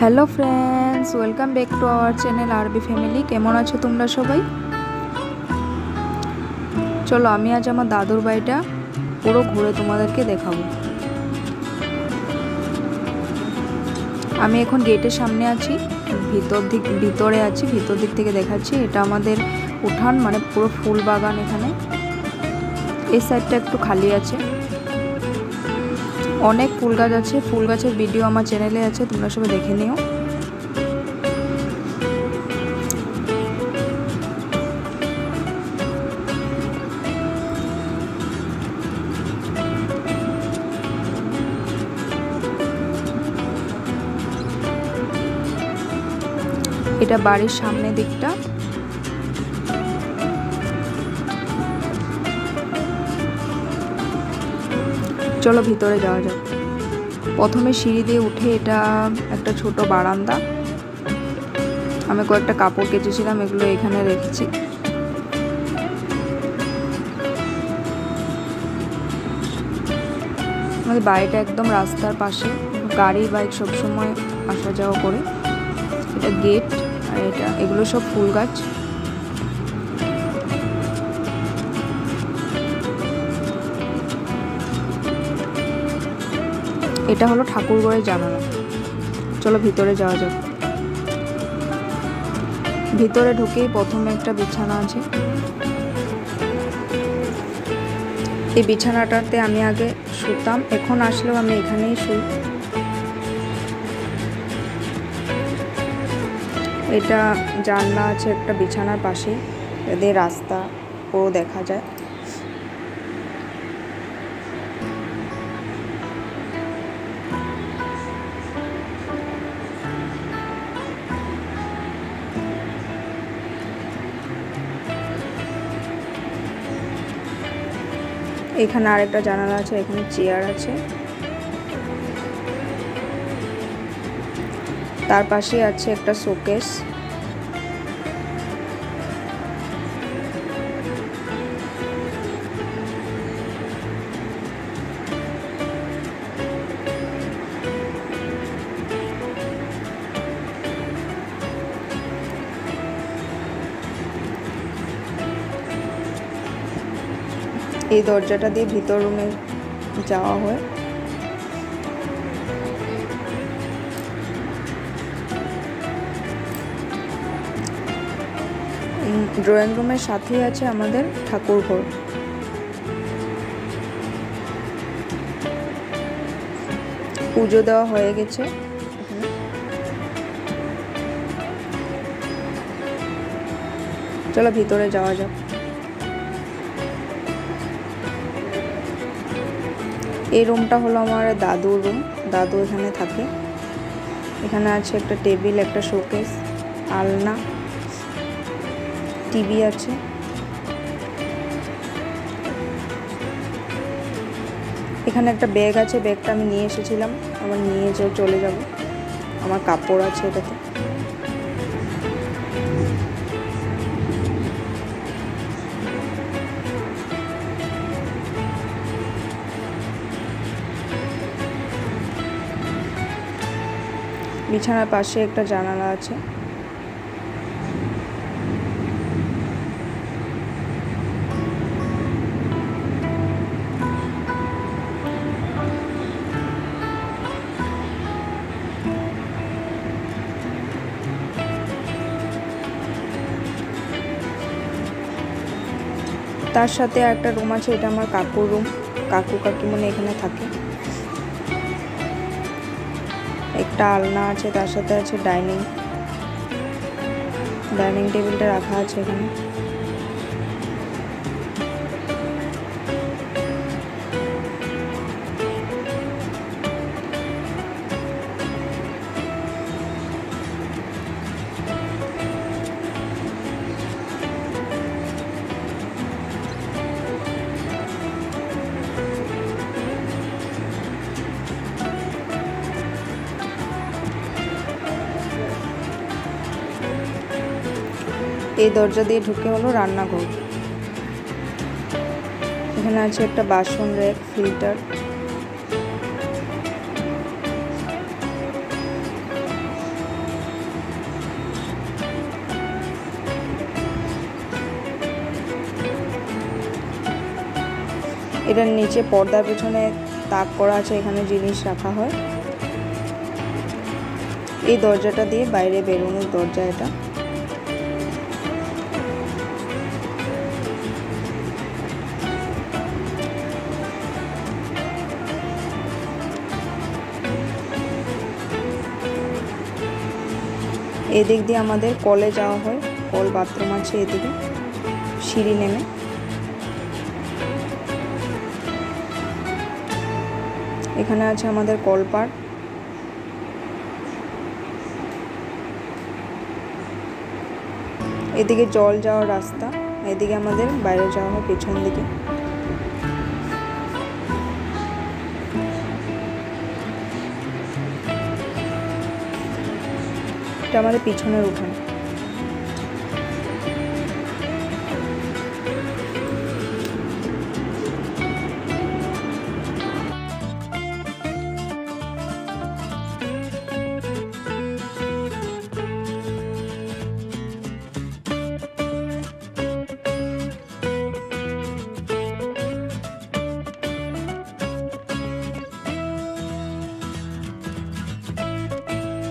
Hello friends, welcome back to our channel আরবি family. কেমন আছো তোমরা সবাই? চলো আমি আজ আমার দাদুর বাড়িটা পুরো ঘুরে তোমাদেরকে দেখাবো। আমি এখন গেটের সামনে আছি, ভিতরে আছি, ভিতর দিক থেকে দেখাচ্ছি। এটা আমাদের উঠান, মানে পুরো ফুল বাগান। এখানে এই সাইডটা একটু খালি আছে, অনেক ফুল গাছ আছে। ফুল গাছের ভিডিও আমার চ্যানেলে আছে, তোমরা সবাই দেখে নিও। এটা বাড়ির সামনে দিকটা। চলো ভিতরে যাওয়া যাক। প্রথমে সিঁড়ি দিয়ে উঠে এটা একটা ছোট বারান্দা। আমি কয়েকটা কাপড় কেচেছিলাম, এগুলো এখানে রেখেছি। আমাদের বাড়িটা একদম রাস্তার পাশে, গাড়ি বাইক সবসময় আসা যাওয়া করে। এটা গেট, আর এগুলো সব ফুল গাছ। এটা হলো ঠাকুরঘরের জানালা। চলো ভিতরে যাওয়া যাক। ভিতরে ঢুকেই প্রথমে একটা বিছানা আছে। এই বিছানাটাতে আমি আগে শুতাম, এখন আসলেও আমি এখানেই শুই। এটা জানলা আছে একটা বিছানার পাশে, এদের রাস্তা পুরো দেখা যায়। এখানে আরেকটা জানালা আছে, এখানে চেয়ার আছে। তার পাশে আছে একটা শোকেস। এই দরজাটা দিয়ে ভিতর রুমে যাওয়া হয়। ড্রয়িং রুমের সাথেই আছে আমাদের ঠাকুর ঘর। পুজো দেওয়া হয়ে গেছে। চলো ভিতরে যাওয়া যাক। এই রুমটা হলো আমার দাদুর রুম, দাদু এখানে থাকে। এখানে আছে একটা টেবিল, একটা শোকেস, আলনা, টিভি আছে। এখানে একটা ব্যাগ আছে, ব্যাগটা আমি নিয়ে এসেছিলাম, আবার নিয়ে চলে যাব। আমার কাপড় আছে এটাতে। বিছানার পাশে একটা জানালা আছে। তার সাথে একটা রুম আছে, এটা আমার কাকুর রুম। কাকু কাকিমণি এখানে থাকে। একটা আলনা আছে, তার সাথে আছে ডাইনিং টেবিলটা রাখা আছে এখানে। এই দরজা দিয়ে ঢুকে হলো রান্নাঘর। এখানে আছে একটা বাসন র্যাক, ফিল্টার। এটার নিচে পর্দার পেছনে তাক করা আছে, এখানে জিনিস রাখা হয়। এই দরজাটা দিয়ে বাইরে বেরোনোর দরজা এটা। এদিক দিয়ে আমাদের কলে যাওয়া হয়, কল বাথরুম আছে এদিকে সিঁড়ি নেমে। এখানে আছে আমাদের কলপাড়। এদিকে জল যাওয়ার রাস্তা, এদিকে আমাদের বাইরে যাওয়া হয় পেছন দিকে। এটা আমাদের পিছনের উঠান।